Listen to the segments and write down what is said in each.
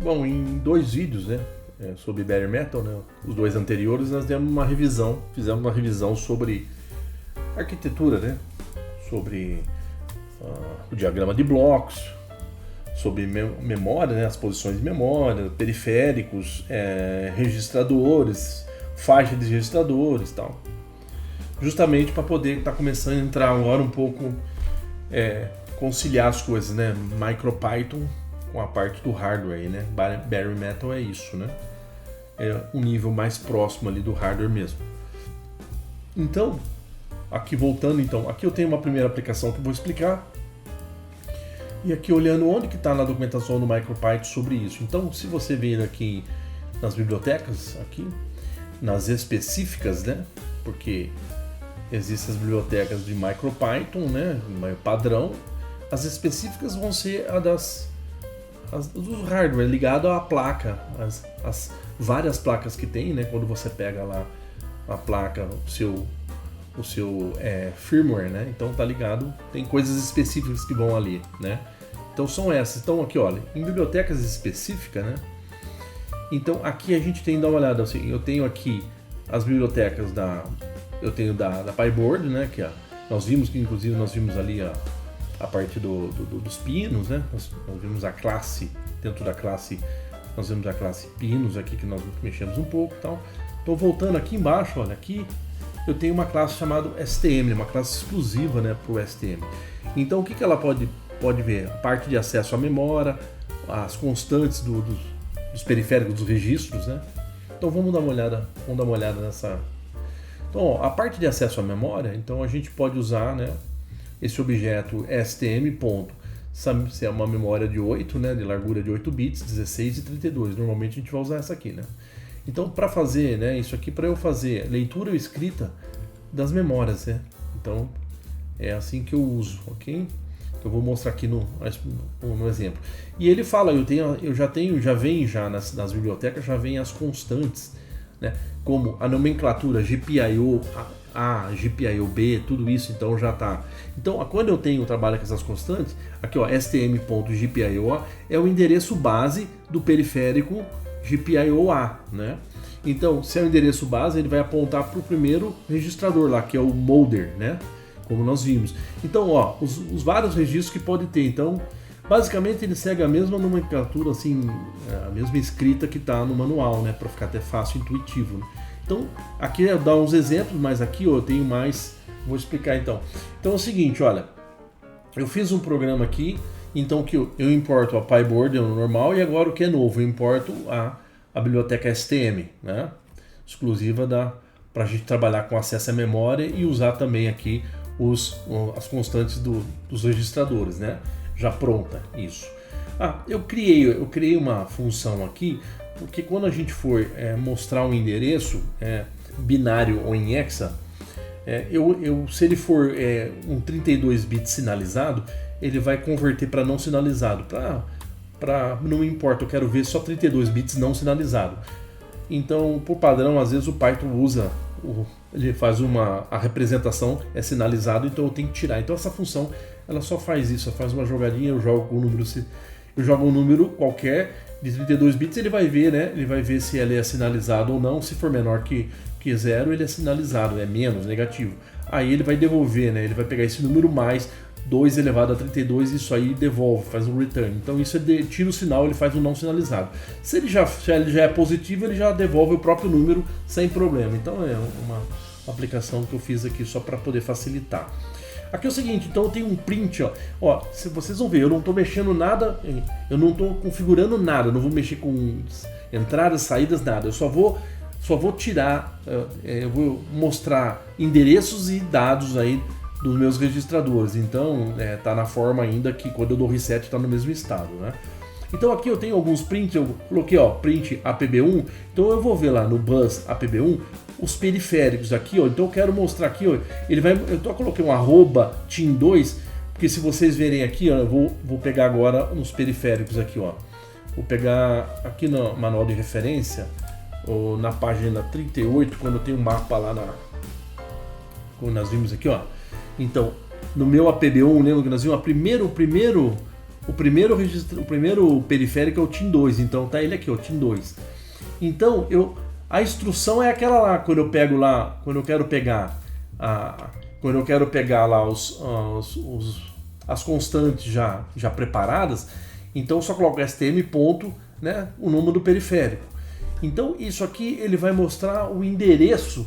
Bom, em 2 vídeos, né, sobre Bare Metal, né, os 2 anteriores, nós demos uma revisão, fizemos uma revisão sobre arquitetura, né, sobre o diagrama de blocos, sobre memória, né, as posições de memória, periféricos, registradores, faixa de registradores e tal. Justamente para poder estar começando a entrar agora um pouco, conciliar as coisas, né, MicroPython com a parte do hardware, né? Bare Metal é isso, né? É um nível mais próximo ali do hardware mesmo. Então, aqui voltando, aqui eu tenho uma primeira aplicação que eu vou explicar. E aqui olhando onde que está na documentação do MicroPython sobre isso. Então, se você vir aqui nas bibliotecas, aqui, nas específicas, né? Porque existem as bibliotecas de MicroPython, né? Padrão. As específicas vão ser do hardware ligado à placa, as várias placas que tem, né? Quando você pega lá a placa, o seu firmware, né? Então tá ligado, tem coisas específicas que vão ali, né? Então são essas. Então aqui, olha, em bibliotecas específicas, né? Então aqui a gente tem que dar uma olhada assim. Eu tenho aqui as bibliotecas da PyBoard, né? Que nós vimos que inclusive nós vimos ali a parte dos pinos, né? Nós vimos a classe, dentro da classe, nós vemos a classe pinos aqui, que nós mexemos um pouco e tal. Então voltando aqui embaixo, olha, aqui eu tenho uma classe chamada STM, uma classe exclusiva, né, para o STM. Então o que ela pode ver? A parte de acesso à memória, as constantes dos periféricos, dos registros, né? Então vamos dar uma olhada nessa. Então, ó, a parte de acesso à memória, então a gente pode usar, né, esse objeto STM. Se é uma memória de 8, né, de largura de 8 bits, 16 e 32. Normalmente a gente vai usar essa aqui, né? Então, para fazer, né, isso aqui, para eu fazer leitura ou escrita das memórias, né? Então, é assim que eu uso, ok? Eu vou mostrar aqui no exemplo. E ele fala, já vem nas bibliotecas, já vem as constantes, né? Como a nomenclatura GPIO A, GPIO B, tudo isso, então já está. Então, quando eu trabalho com essas constantes, aqui ó, stm.gpio é o endereço base do periférico GPIO-A, né? Então, se é o endereço base, ele vai apontar para o primeiro registrador lá, que é o molder, né? Como nós vimos. Então, ó, os vários registros que pode ter. Então, basicamente ele segue a mesma nomenclatura, assim, a mesma escrita que está no manual, né? Para ficar até fácil, intuitivo, né? Então, aqui eu dou uns exemplos, mas aqui eu tenho mais, vou explicar então. Então é o seguinte, olha, eu fiz um programa aqui, então que eu importo a PyBoard, é o normal, e agora o que é novo, eu importo a biblioteca STM, né? Exclusiva para a gente trabalhar com acesso à memória e usar também aqui as constantes dos registradores, né? Já pronta, isso. Eu criei uma função aqui, porque quando a gente for mostrar um endereço binário ou em hexa, se ele for um 32 bits sinalizado, ele vai converter para não sinalizado. Não me importa, eu quero ver só 32 bits não sinalizado. Então, por padrão, às vezes o Python usa, ele faz a representação sinalizado, então eu tenho que tirar. Então essa função, ela só faz isso, faz uma jogadinha, eu jogo um número qualquer de 32 bits, ele vai ver, né? Ele vai ver se ele é sinalizado ou não. Se for menor que 0, ele é sinalizado, é menos, negativo. Aí ele vai devolver, né? Ele vai pegar esse número mais 2 elevado a 32 e isso aí devolve, faz um return. Então isso tira o sinal, ele faz um não sinalizado. Se ele já é positivo, ele já devolve o próprio número sem problema. Então é uma aplicação que eu fiz aqui só para poder facilitar. Aqui é o seguinte, então eu tenho um print, ó, se vocês vão ver, eu não estou mexendo nada, eu não estou configurando nada, não vou mexer com entradas, saídas, nada, eu só vou tirar, eu vou mostrar endereços e dados aí dos meus registradores, então tá na forma ainda que quando eu dou reset está no mesmo estado, né? Então aqui eu tenho alguns prints, eu coloquei print APB1, então eu vou ver lá no bus APB1 os periféricos aqui, ó. Então eu quero mostrar aqui, ó, eu coloquei um @team2, porque se vocês verem aqui, ó, eu vou pegar agora nos periféricos aqui, ó. Vou pegar aqui no manual de referência, ou na página 38, quando tem um mapa lá como nós vimos aqui, ó. Então, no meu APB1, lembra que nós vimos o primeiro o primeiro periférico é o TIM 2, então tá ele aqui, o TIM 2. Então a instrução é aquela lá, quando eu quero pegar lá as constantes já preparadas, então eu só coloco STM ponto, né, o número do periférico. Então isso aqui ele vai mostrar o endereço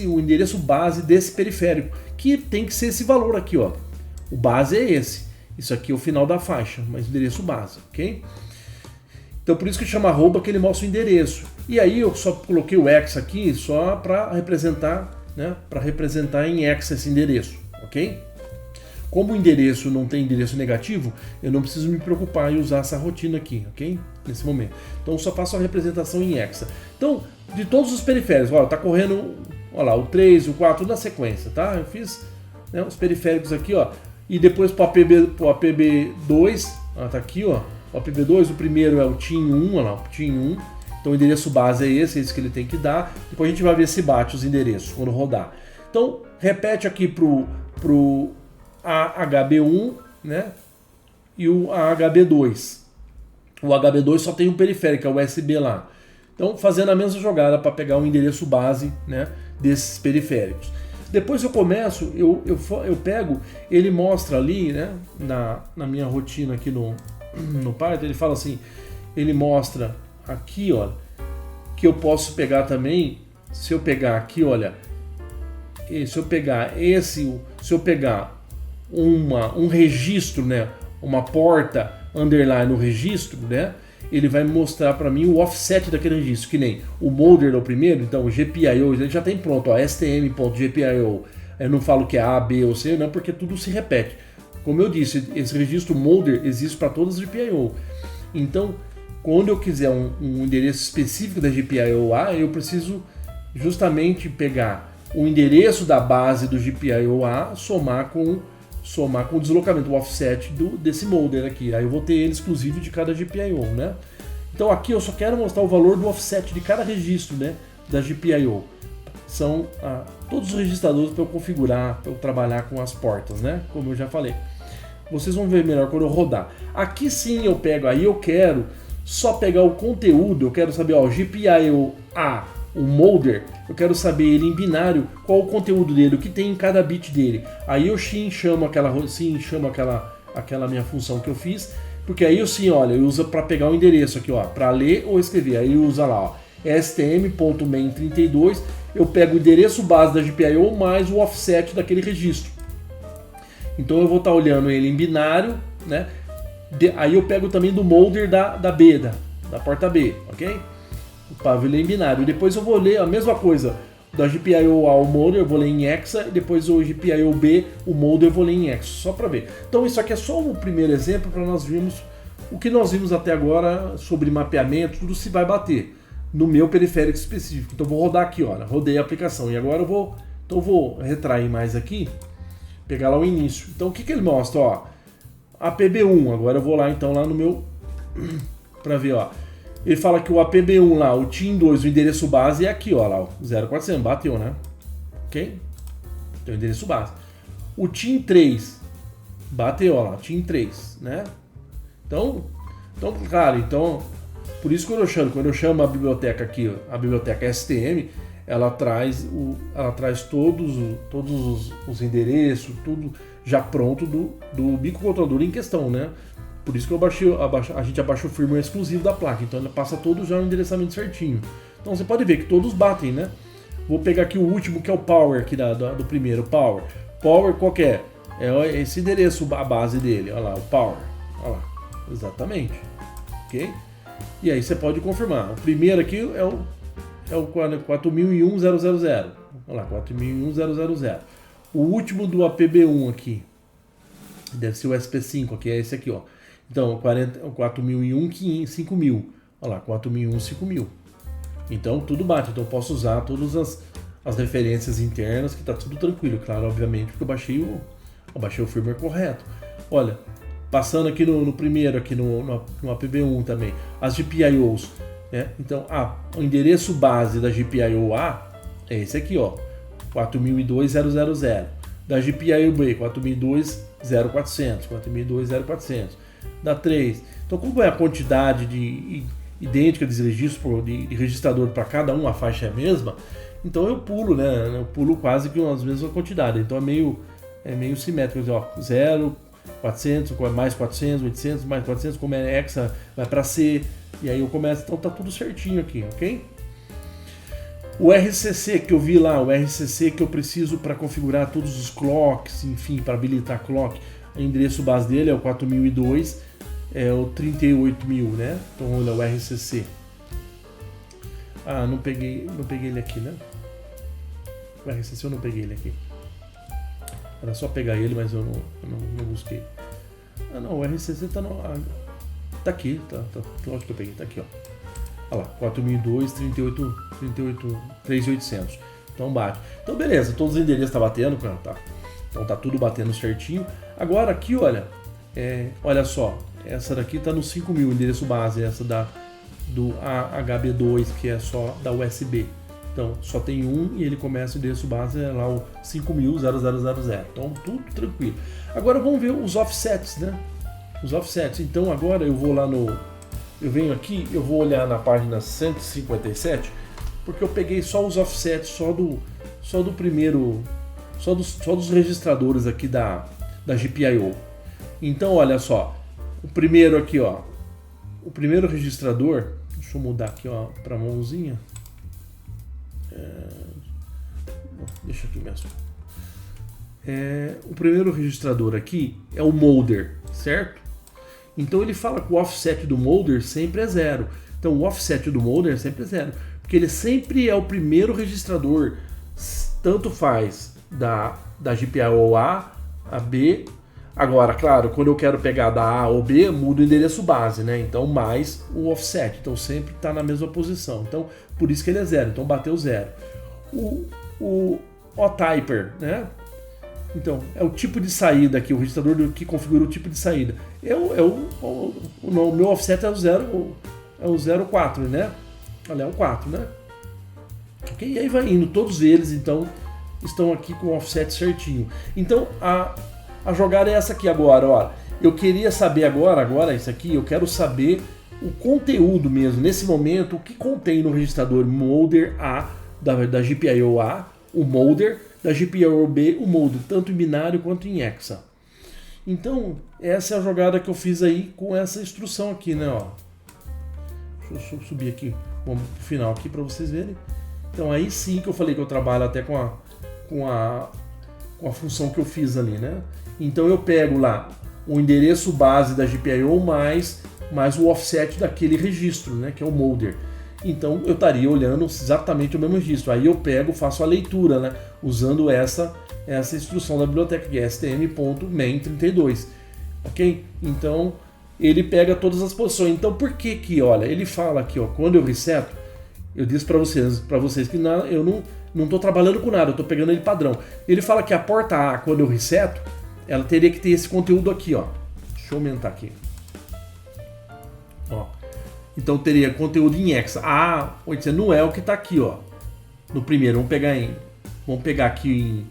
o endereço base desse periférico, que tem que ser esse valor aqui, ó. O base é esse. Isso aqui é o final da faixa, mas o endereço base, ok? Então por isso que chama arroba, que ele mostra o endereço. E aí eu só coloquei o X aqui só para representar, né, para representar em X esse endereço, ok? Como o endereço não tem endereço negativo, eu não preciso me preocupar em usar essa rotina aqui, ok? Nesse momento. Então eu só faço a representação em hexa. Então, de todos os periféricos, olha, tá correndo, olha lá, o 3, o 4, tudo na sequência, tá? Eu fiz, né, os periféricos aqui, ó. E depois pro APB2, tá aqui, ó. O APB2, o primeiro é o TIM 1, olha lá, o TIM 1. Então o endereço base é esse que ele tem que dar. Depois a gente vai ver se bate os endereços quando rodar. Então, repete aqui pro AHB1, né? E o AHB2. O HB2 só tem um periférico, é o USB lá. Então, fazendo a mesma jogada para pegar o endereço base, né, desses periféricos. Depois eu começo, eu pego, ele mostra ali, né, na minha rotina aqui no Python, ele fala assim, ele mostra aqui, ó, que eu posso pegar também, se eu pegar aqui, olha, se eu pegar um registro, né, uma porta underline no registro, né, ele vai mostrar para mim o offset daquele registro, que nem o molder é o primeiro, então o GPIO ele já tem pronto, ó, stm.gpio. Eu não falo que é A, B ou C, não, porque tudo se repete. Como eu disse, esse registro molder existe para todas as GPIO. Então, quando eu quiser um endereço específico da GPIO A, eu preciso justamente pegar o endereço da base do GPIO A, somar com o deslocamento, o offset desse molder aqui. Aí eu vou ter ele exclusivo de cada GPIO, né? Então aqui eu só quero mostrar o valor do offset de cada registro, né, da GPIO. São todos os registradores para eu configurar, para eu trabalhar com as portas, né? Como eu já falei. Vocês vão ver melhor quando eu rodar. Aqui sim eu pego, aí eu quero só pegar o conteúdo, eu quero saber, ó, GPIO A, o molder, eu quero saber ele em binário, qual o conteúdo dele, o que tem em cada bit dele. Aí eu sim chamo aquela minha função que eu fiz, porque aí eu sim, olha, eu uso para pegar o endereço aqui, ó, para ler ou escrever. Aí usa lá, ó, stm.main32, eu pego o endereço base da GPIO mais o offset daquele registro. Então eu vou estar olhando ele em binário, né? Aí eu pego também do molder da B, da porta B, ok? Para ler em binário. Depois eu vou ler a mesma coisa da GPIO A, o molder eu vou ler em hexa, e depois o GPIO B, o molder eu vou ler em hexa, só para ver. Então isso aqui é só um primeiro exemplo para nós vermos o que nós vimos até agora sobre mapeamento, tudo se vai bater no meu periférico específico. Então eu vou rodar aqui, olha, rodei a aplicação e agora eu vou retrair mais aqui, pegar lá o início. Então o que ele mostra, ó, APB1, agora eu vou lá então lá no meu para ver, ó. Ele fala que o APB1 lá, o TIM 2, o endereço base é aqui, ó, lá, o 0400, bateu, né? Ok? Então, o endereço base. O TIM 3, bateu, ó lá, TIM 3, né? Então, cara, por isso que quando eu chamo a biblioteca aqui, a biblioteca STM, ela traz todos os endereços, tudo já pronto do microcontrolador em questão, né? Por isso que a gente abaixou o firmware exclusivo da placa, então ela passa todo já o endereçamento certinho. Então você pode ver que todos batem, né? Vou pegar aqui o último, que é o power aqui do primeiro, power. Power qual que é? É esse endereço, a base dele, olha lá, o power. Olha lá, exatamente. Ok? E aí você pode confirmar. O primeiro aqui é o 4001.000. Olha lá, 4001.000. O último do APB1 aqui, deve ser o SP5, que é esse aqui, ó. Então, 4001, 5000. Olha lá, 4001, 5000. Então, tudo bate. Então, eu posso usar todas as referências internas, que está tudo tranquilo. Claro, obviamente, porque eu baixei o firmware correto. Olha, passando aqui no primeiro, aqui no APB1 também, as GPIOs, né? Então, o endereço base da GPIO A é esse aqui, ó, 4002.000. Da GPIO-B, 4002, 0400, 4002, 0400. Da 3. Então, como é a quantidade idêntica de registros de registrador para cada um, a faixa é a mesma, então eu pulo, né? Eu pulo quase que as mesmas quantidades. Então é meio simétrico. Ó, 0, 400, mais 400, 800, mais 400, como é hexa, vai para C, e aí eu começo, então tá tudo certinho aqui, ok? O RCC que eu vi lá, o RCC que eu preciso para configurar todos os clocks, enfim, para habilitar clock, o endereço base dele é o 4002, é o 38.000, né? Então olha o RCC. Ah, não peguei ele aqui, né? O RCC eu não peguei ele aqui. Era só pegar ele, mas eu não busquei. Ah não, o RCC tá no... tá aqui, tá. Onde que eu peguei? Tá aqui, ó. Olha lá, 4002, 3800. Então bate. Então beleza, todos os endereços tá batendo, tá. Então tá tudo batendo certinho. Agora aqui, olha, olha só, essa daqui tá no 5.000, endereço base, essa do HB2, que é só da USB. Então só tem um e ele começa o endereço base, é lá o 5.00000. Então tudo tranquilo. Agora vamos ver os offsets, né? Os offsets. Então agora eu vou lá eu venho aqui, eu vou olhar na página 157, porque eu peguei só os offsets, só do primeiro, só dos registradores aqui da GPIO. Então olha só, o primeiro aqui, ó, o primeiro registrador, deixa eu mudar aqui, ó, para mãozinha. Deixa aqui mesmo. O primeiro registrador aqui é o molder, certo? Então ele fala que o offset do molder sempre é 0. Então o offset do molder sempre é 0, porque ele sempre é o primeiro registrador, tanto faz da GPIO A, a B. Agora, claro, quando eu quero pegar da A ou B, mudo o endereço base, né? Então mais o offset, então sempre está na mesma posição. Então por isso que ele é 0, então bateu 0. O O-Typer, né? Então, é o tipo de saída aqui, o registrador que configura o tipo de saída. O meu offset é o 04, né? Olha, é o 4, né? Ok? E aí vai indo, todos eles, então, estão aqui com o offset certinho. Então, a jogada é essa aqui agora, ó. Eu queria saber agora, isso aqui, eu quero saber o conteúdo mesmo, nesse momento, o que contém no registrador molder A, da GPIO A, o molder, da GPIO B, o molder, tanto em binário quanto em hexa. Então, essa é a jogada que eu fiz aí com essa instrução aqui, né? Ó. Deixa eu subir aqui, vamos pro final aqui para vocês verem. Então, aí sim que eu falei que eu trabalho até com a função que eu fiz ali, né? Então, eu pego lá o endereço base da GPIO mais o offset daquele registro, né? Que é o molder. Então eu estaria olhando exatamente o mesmo registro. Aí eu pego, faço a leitura, né? Usando essa instrução da biblioteca, que é stm.main32. Ok? Então ele pega todas as posições. Então por que olha, ele fala aqui, ó, quando eu reseto, eu disse para vocês que eu não estou trabalhando com nada, eu estou pegando ele padrão. Ele fala que a porta A, quando eu reseto, ela teria que ter esse conteúdo aqui, ó. Deixa eu aumentar aqui. Ó. Então teria conteúdo em hexa. A 800 não é o que está aqui, ó. No primeiro, vamos pegar aqui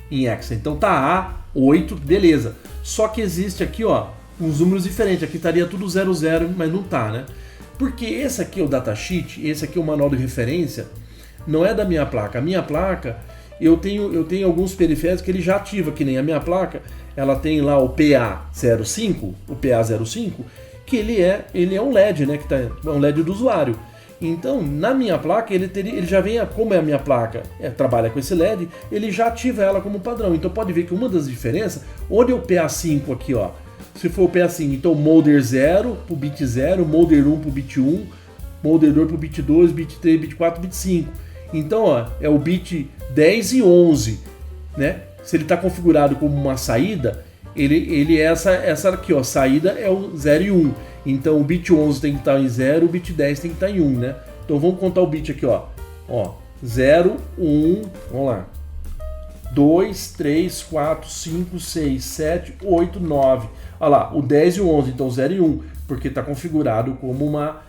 em hexa. Então tá A8, beleza. Só que existe aqui, ó, uns números diferentes. Aqui estaria tudo 00, mas não tá, né? Porque esse aqui é o datasheet, esse aqui é o manual de referência, não é da minha placa. A minha placa, eu tenho alguns periféricos que ele já ativa, que nem a minha placa, ela tem lá o PA05, que ele é um LED, né? Que é um LED do usuário. Então, na minha placa, ele já vem, como é a minha placa, trabalha com esse LED, ele já ativa ela como padrão. Então pode ver que uma das diferenças, onde é o PA5 aqui, ó, se for o PA5, então molder 0 pro bit 0, molder 1 pro bit 1, molder 2 pro bit 2, bit 3, bit 4, bit 5. Então, ó, é o bit 10 e 11, né? Se ele está configurado como uma saída, ele é essa aqui, ó, saída é o 0 e 1. Então o bit 11 tem que estar em 0, o bit 10 tem que estar em 1, né? Então vamos contar o bit aqui, ó. 0, 1, vamos lá. 2, 3, 4, 5, 6, 7, 8, 9. Olha lá, o 10 e o 11, então 0 e 1, porque está configurado como uma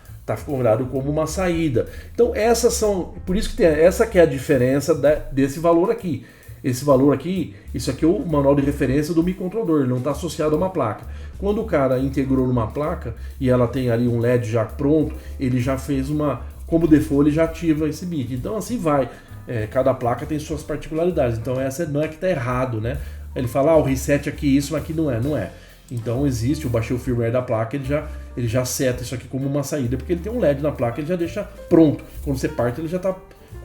saída. Então essas são, por isso que tem essa que é a diferença desse valor aqui. esse valor aqui, isso aqui é o manual de referência do microcontrolador, ele não está associado a uma placa. Quando o cara integrou numa placa e ela tem ali um LED já pronto, ele já fez como default, ele já ativa esse bit. Então assim vai. Cada placa tem suas particularidades. Então essa não é que está errado, né? Ele fala, o reset aqui isso, mas aqui não é. Não é. Então existe, eu baixei o firmware da placa, ele já seta isso aqui como uma saída, porque ele tem um LED na placa, ele já deixa pronto. Quando você parte, ele já está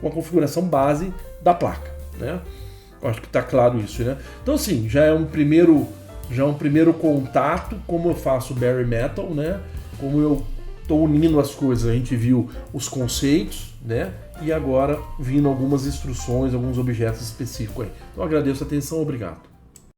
com a configuração base da placa, né? Eu acho que está claro isso, né? Então assim, já é um primeiro contato, como eu faço bare metal, né? Como eu estou unindo as coisas, a gente viu os conceitos, né? E agora vindo algumas instruções, alguns objetos específicos aí. Então agradeço a atenção, obrigado.